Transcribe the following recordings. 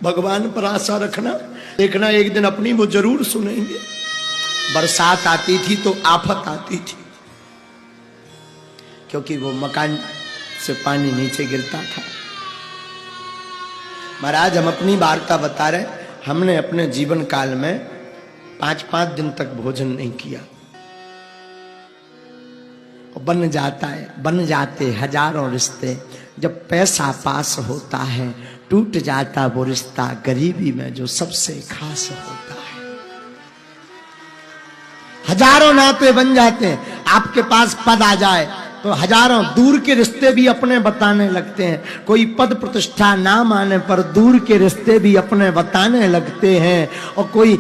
भगवान पर आशा रखना, देखना एक दिन अपनी वो जरूर सुनेंगे। बरसात आती थी तो आफत आती थी, क्योंकि वो मकान से पानी नीचे गिरता था। महाराज हम अपनी वार्ता बता रहे, हमने अपने जीवन काल में 5-5 दिन तक भोजन नहीं किया। बन जाते हजारों रिश्ते, जब पैसा पास होता है टूट जाता वो रिश्ता गरीबी में जो सबसे खास होता है। हजारों नाते बन जाते हैं, आपके पास पद आ जाए तो हजारों दूर के रिश्ते भी अपने बताने लगते हैं। कोई पद प्रतिष्ठा नाम आने पर दूर के रिश्ते भी अपने बताने लगते हैं, और कोई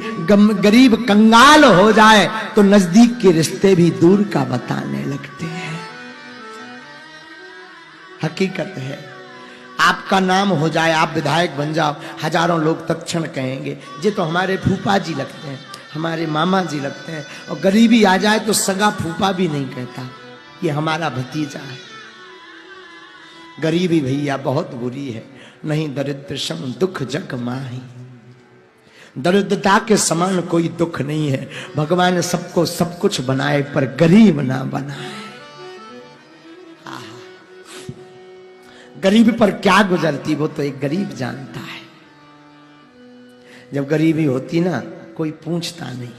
गरीब कंगाल हो जाए तो नजदीक के रिश्ते भी दूर का बताने लगते हैं। हकीकत है, आपका नाम हो जाए, आप विधायक बन जाओ, हजारों लोग तत्क्षण कहेंगे ये तो हमारे फूफा जी लगते हैं, हमारे मामा जी लगते हैं। और गरीबी आ जाए तो सगा फूफा भी नहीं कहता, ये हमारा भतीजा है। गरीबी भैया बहुत बुरी है, नहीं दरिद्र सम दुख जग माही। दरिद्रता के समान कोई दुख नहीं है। भगवान सबको सब कुछ बनाए पर गरीब ना बनाए। गरीबी पर क्या गुजरती वो तो एक गरीब जानता है। जब गरीबी होती ना, कोई पूछता नहीं,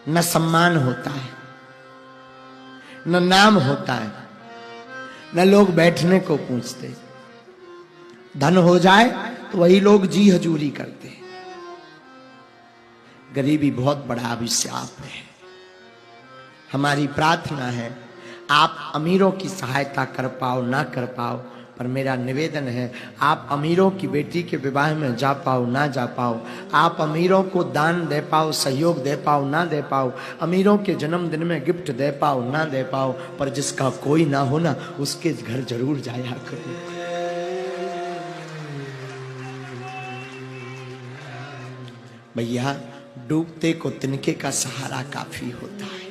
न सम्मान होता है, न नाम होता है, न लोग बैठने को पूछते। धन हो जाए तो वही लोग जी हजूरी करते। गरीबी बहुत बड़ा अभिशाप है। हमारी प्रार्थना है आप अमीरों की सहायता कर पाओ ना कर पाओ, पर मेरा निवेदन है आप अमीरों की बेटी के विवाह में जा पाओ ना जा पाओ, आप अमीरों को दान दे पाओ, सहयोग दे पाओ ना दे पाओ, अमीरों के जन्मदिन में गिफ्ट दे पाओ ना दे पाओ, पर जिसका कोई ना हो ना उसके घर जरूर जाया करो। भैया डूबते को तिनके का सहारा काफी होता है।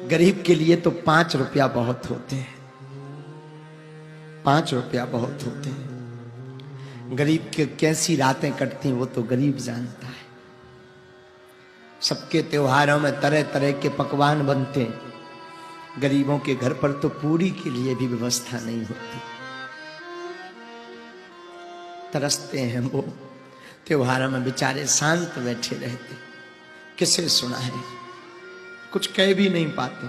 गरीब के लिए तो 5 रुपया बहुत होते हैं, 5 रुपया बहुत होते हैं। गरीब के कैसी रातें कटती वो तो गरीब जानता है। सबके त्योहारों में तरह तरह के पकवान बनते, गरीबों के घर पर तो पूरी के लिए भी व्यवस्था नहीं होती। तरसते हैं वो, त्योहारों में बेचारे शांत बैठे रहते, किसे सुना है, कुछ कह भी नहीं पाते।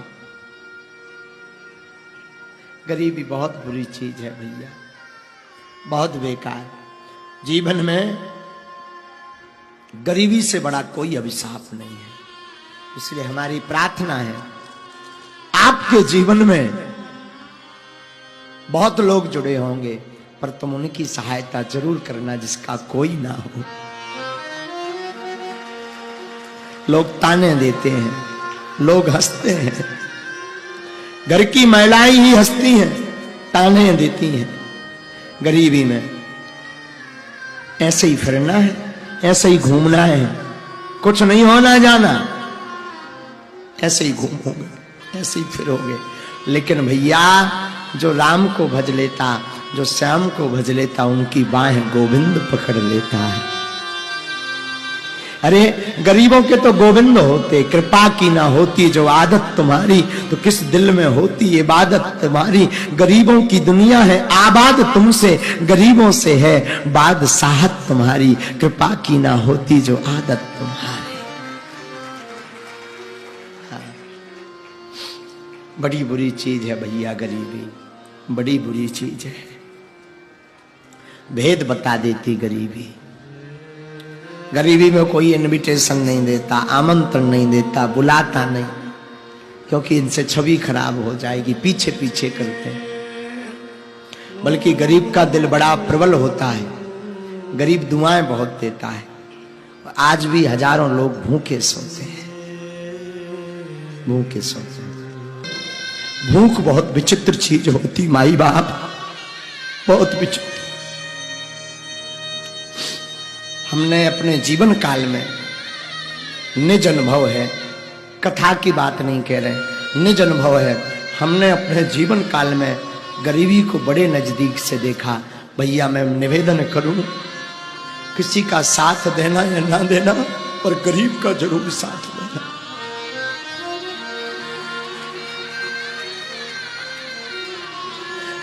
गरीबी बहुत बुरी चीज है भैया, बहुत बेकार। जीवन में गरीबी से बड़ा कोई अभिशाप नहीं है। इसलिए हमारी प्रार्थना है आपके जीवन में बहुत लोग जुड़े होंगे, पर तुम उनकी सहायता जरूर करना जिसका कोई ना हो। लोग ताने देते हैं, लोग हंसते हैं, घर की महिलाएं ही हंसती हैं, ताने देती हैं। गरीबी में ऐसे ही फिरना है, ऐसे ही घूमना है, कुछ नहीं होना जाना, ऐसे ही घूमोगे, ऐसे ही फिरोगे। लेकिन भैया जो राम को भज लेता, जो श्याम को भज लेता, उनकी बाहें गोविंद पकड़ लेता है। अरे गरीबों के तो गोविंद होते, कृपा की ना होती जो आदत तुम्हारी, तो किस दिल में होती इबादत तुम्हारी। गरीबों की दुनिया है आबाद तुमसे, गरीबों से है बादशाहत तुम्हारी। कृपा की ना होती जो आदत तुम्हारी। बड़ी बुरी चीज है भैया गरीबी, बड़ी बुरी चीज है। भेद बता देती गरीबी। गरीबी में कोई इनविटेशन नहीं देता, आमंत्रण नहीं देता, बुलाता नहीं, क्योंकि इनसे छवि खराब हो जाएगी, पीछे पीछे करते हैं। बल्कि गरीब का दिल बड़ा प्रबल होता है, गरीब दुआएं बहुत देता है। आज भी हजारों लोग भूखे सोते हैं, भूखे सोते हैं। भूख बहुत विचित्र चीज होती माई बाप, बहुत विचित्र। हमने अपने जीवन काल में निज अनुभव है, कथा की बात नहीं कह रहे, निज अनुभव है। हमने अपने जीवन काल में गरीबी को बड़े नजदीक से देखा। भैया मैं निवेदन करूं, किसी का साथ देना या ना देना, पर गरीब का जरूर साथ देना।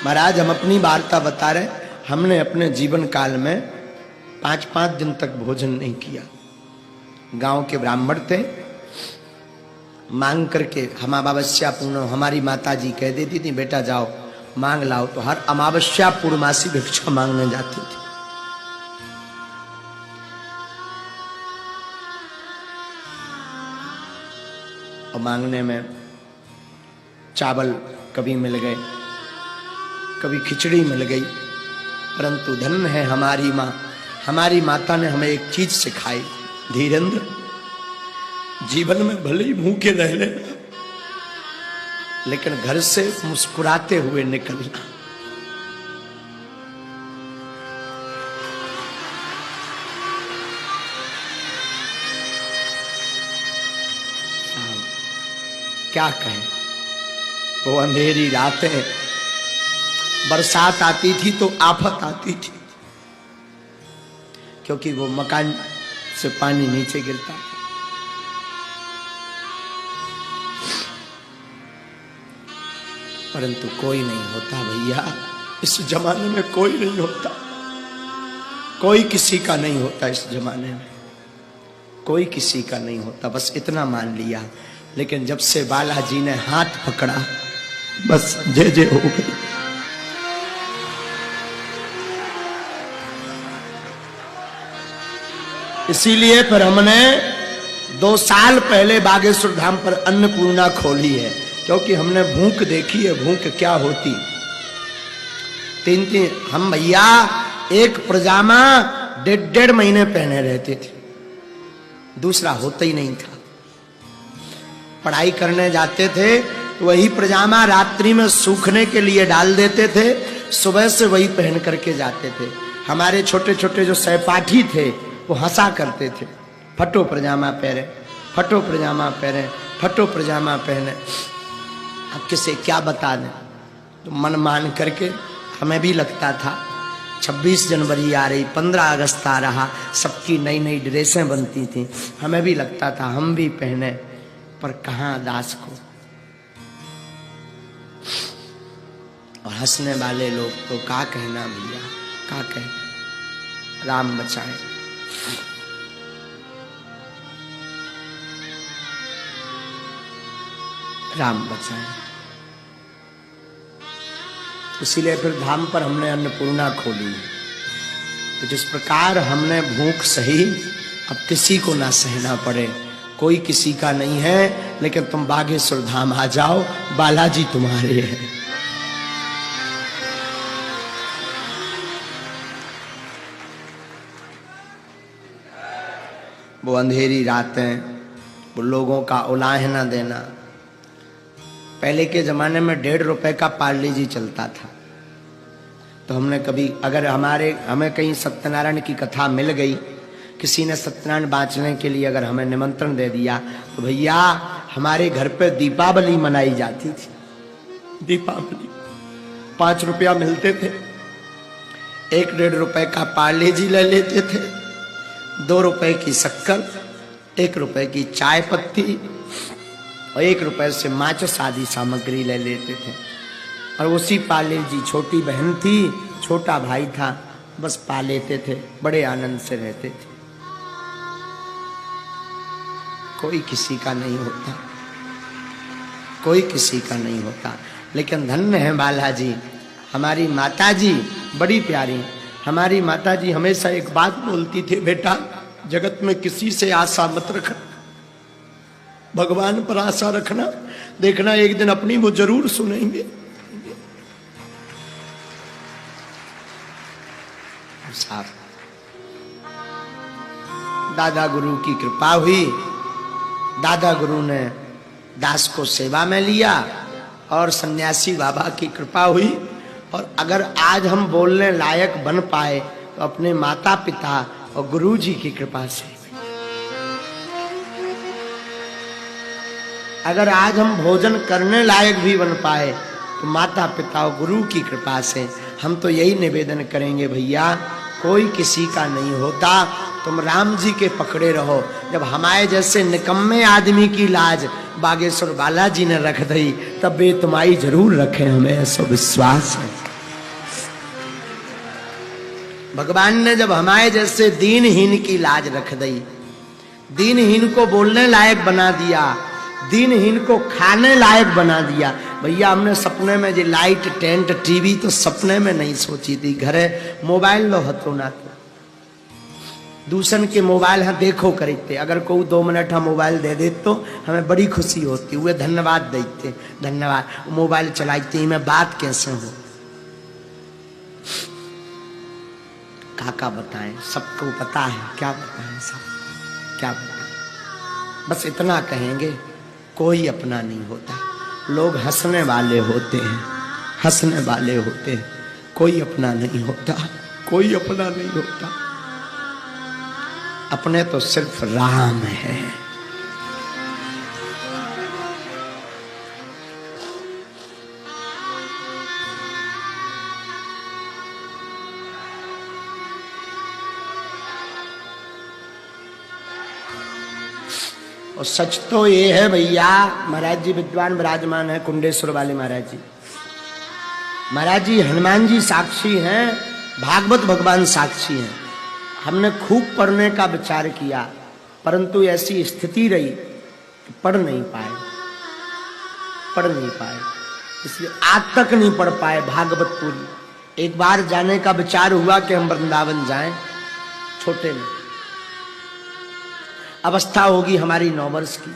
महाराज हम अपनी वार्ता बता रहे, हमने अपने जीवन काल में 5-5 दिन तक भोजन नहीं किया। गांव के ब्राह्मण थे, मांग करके हम अमावस्या पूर्ण, हमारी माता जी कह देती थी बेटा जाओ मांग लाओ, तो हर अमावस्या पूर्णमासी भिक्षा मांगने जाती थी। और मांगने में चावल कभी मिल गए, कभी खिचड़ी मिल गई, परंतु धन्य है हमारी माँ, हमारी माता ने हमें एक चीज सिखाई, धीरेन्द्र जीवन में भले ही भूखे रह लेना, लेकिन घर से मुस्कुराते हुए निकलना। क्या कहें, वो अंधेरी रातें, बरसात आती थी तो आफत आती थी, क्योंकि वो मकान से पानी नीचे गिरता था। परंतु कोई नहीं होता भैया, इस जमाने में कोई नहीं होता, कोई किसी का नहीं होता, इस जमाने में कोई किसी का नहीं होता। बस इतना मान लिया, लेकिन जब से बालाजी ने हाथ पकड़ा बस जय जय हो गई। इसीलिए फिर हमने 2 साल पहले बागेश्वर धाम पर अन्नपूर्णा खोली है, क्योंकि हमने भूख देखी है, भूख क्या होती। 3 हम भैया एक पजामा 1.5 महीने पहने रहते थे, दूसरा होता ही नहीं था। पढ़ाई करने जाते थे तो वही पजामा रात्रि में सूखने के लिए डाल देते थे, सुबह से वही पहन करके जाते थे। हमारे छोटे छोटे जो सहपाठी थे वो हंसा करते थे, फटो पजामा पहने, फटो पजामा पहने, फटो पजामा पहने। अब किसे क्या बता दें, तो मन मान करके हमें भी लगता था 26 जनवरी आ रही, 15 अगस्त आ रहा, सबकी नई नई ड्रेसें बनती थी, हमें भी लगता था हम भी पहने, पर कहाँ दास को। और हंसने वाले लोग तो क्या कहना भैया, क्या कहें, राम बचाए। राम बचाए। इसीलिए फिर धाम पर हमने अन्नपूर्णा खोली। तो जिस प्रकार हमने भूख सही, अब किसी को ना सहना पड़े, कोई किसी का नहीं है, लेकिन तुम बागेश्वर धाम आ जाओ, बालाजी तुम्हारे हैं। वो अंधेरी रातें, वो लोगों का उलाहना देना। पहले के जमाने में 1.5 रुपए का पार्ले जी चलता था, तो हमने कभी अगर हमें कहीं सत्यनारायण की कथा मिल गई, किसी ने सत्यनारायण बांचने के लिए अगर हमें निमंत्रण दे दिया, तो भैया हमारे घर पे दीपावली मनाई जाती थी। दीपावली 5 रुपया मिलते थे, 1-1.5 रुपए का पार्ले जी ले लेते थे, 2 रुपए की शक्कर, 1 रुपए की चाय पत्ती और 1 रुपए से माचिस आदि सामग्री ले लेते थे। और उसी पाले जी, छोटी बहन थी, छोटा भाई था, बस पा लेते थे, बड़े आनंद से रहते थे। कोई किसी का नहीं होता, कोई किसी का नहीं होता। लेकिन धन्य है बालाजी, हमारी माता जी बड़ी प्यारी। हमारी माता जी हमेशा एक बात बोलती थी, बेटा जगत में किसी से आशा मत रखना, भगवान पर आशा रखना, देखना एक दिन अपनी वो जरूर सुनेंगे। साहब दादा गुरु की कृपा हुई, दादा गुरु ने दास को सेवा में लिया और सन्यासी बाबा की कृपा हुई। और अगर आज हम बोलने लायक बन पाए तो अपने माता पिता और गुरु जी की कृपा से। अगर आज हम भोजन करने लायक भी बन पाए तो माता पिता और गुरु की कृपा से। हम तो यही निवेदन करेंगे भैया, कोई किसी का नहीं होता, तुम राम जी के पकड़े रहो। जब हमारे जैसे निकम्मे आदमी की लाज बागेश्वर बालाजी ने रख दी, तब वे तुम्हारी जरूर रखे, हमें ऐसा विश्वास है। भगवान ने जब हमारे जैसे दीनहीन की लाज रख दी, दीनहीन को बोलने लायक बना दिया, दीनहीन को खाने लायक बना दिया। भैया हमने सपने में जो लाइट टेंट टीवी तो सपने में नहीं सोची थी। घरे मोबाइल लो हतो ना तो दूसरन के मोबाइल हाँ देखो करते, अगर कोई 2 मिनट हम मोबाइल दे दे तो हमें बड़ी खुशी होती, वे धन्यवाद देते, धन्यवाद मोबाइल चलाते, मैं बात कैसे हो काका बताएं, सबको पता है, क्या बताएं सब क्या बताएं। बस इतना कहेंगे, कोई अपना नहीं होता, लोग हंसने वाले होते हैं, हंसने वाले होते हैं, कोई अपना नहीं होता, कोई अपना नहीं होता। अपने तो सिर्फ राम है। और सच तो ये है भैया, महाराज जी विद्वान विराजमान है कुंडेश्वर वाले महाराज जी। महाराज जी हनुमान जी साक्षी हैं, भागवत भगवान साक्षी हैं। हमने खूब पढ़ने का विचार किया, परंतु ऐसी स्थिति रही कि पढ़ नहीं पाए, इसलिए आज तक नहीं पढ़ पाए भागवत पूरी। एक बार जाने का विचार हुआ कि हम वृंदावन जाएं, छोटे में अवस्था होगी हमारी 9 वर्ष की,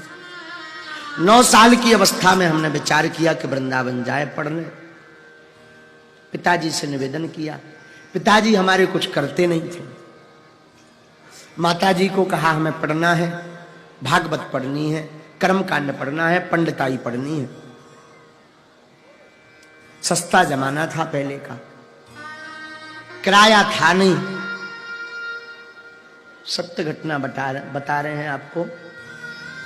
9 साल की अवस्था में हमने विचार किया कि वृंदावन जाए पढ़ने। पिताजी से निवेदन किया, पिताजी हमारे कुछ करते नहीं थे। माताजी को कहा हमें पढ़ना है, भागवत पढ़नी है, कर्मकांड पढ़ना है, पंडिताई पढ़नी है। सस्ता जमाना था पहले का, किराया था नहीं। सत्य घटना बता रहे हैं आपको।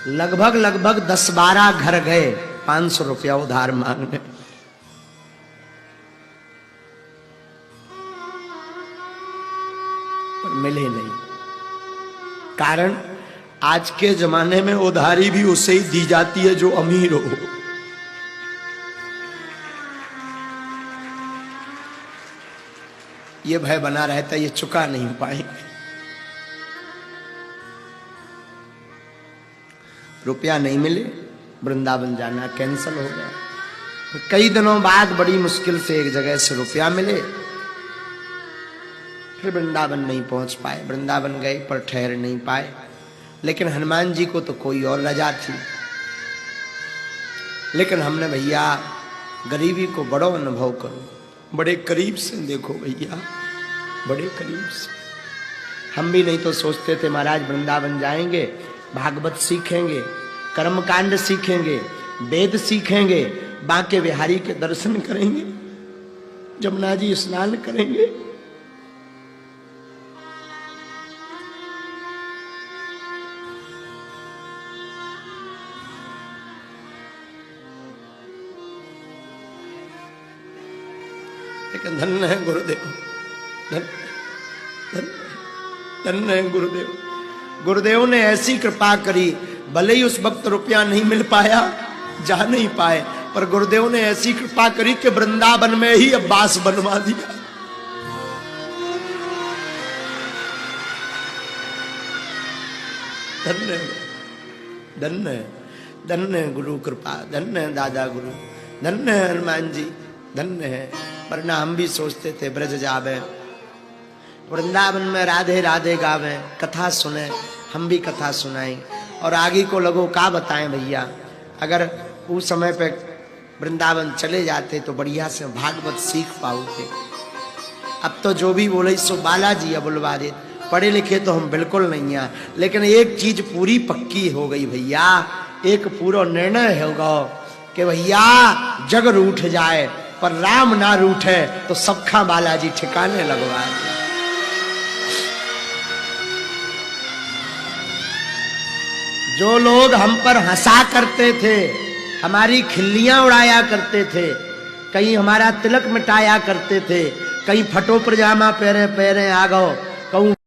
लगभग 10-12 घर गए 500 रुपया उधार मांगने, पर मिले नहीं। कारण आज के जमाने में उधारी भी उसे ही दी जाती है जो अमीर हो। ये भय बना रहता है, ये चुका नहीं पाएंगे। रुपया नहीं मिले, वृंदावन जाना कैंसिल हो गया। तो कई दिनों बाद बड़ी मुश्किल से एक जगह से रुपया मिले, फिर वृंदावन नहीं पहुंच पाए। वृंदावन गए पर ठहर नहीं पाए, लेकिन हनुमान जी को तो कोई और रजा थी। लेकिन हमने भैया गरीबी को बड़ा अनुभव करो, बड़े करीब से देखो भैया, बड़े करीब से। हम भी नहीं तो सोचते थे महाराज वृंदावन जाएंगे, भागवत सीखेंगे, कर्मकांड सीखेंगे, वेद सीखेंगे, बांके बिहारी के दर्शन करेंगे, जमुना जी स्नान करेंगे। लेकिन धन्य है गुरुदेव, धन्य है गुरुदेव। गुरुदेव ने ऐसी कृपा करी, भले ही उस वक्त रुपया नहीं मिल पाया, जा नहीं पाए, पर गुरुदेव ने ऐसी कृपा करी कि वृंदावन में ही अब्बास बनवा दिया। धन्य धन्य धन्य गुरु कृपा, धन्य दादा गुरु, धन्य हनुमान जी, धन्य है। वरना हम भी सोचते थे ब्रज जावे, वृंदावन में राधे राधे गावे, कथा सुने, हम भी कथा सुनाएं और आगे को लोगों का बताएं भैया। अगर उस समय पे वृंदावन चले जाते तो बढ़िया से भागवत सीख पाओगे। अब तो जो भी बोले सो बालाजी अब बुलवा दे, पढ़े लिखे तो हम बिल्कुल नहीं हैं, लेकिन एक चीज पूरी पक्की हो गई भैया, एक पूरा निर्णय होगा कि भैया जग रूठ जाए पर राम ना रूठे तो सबका बालाजी ठिकाने लगवाए। जो लोग हम पर हंसा करते थे, हमारी खिल्लियां उड़ाया करते थे, कहीं हमारा तिलक मिटाया करते थे, कहीं फटो पजामा पहरे पहरे आ गो कहूँ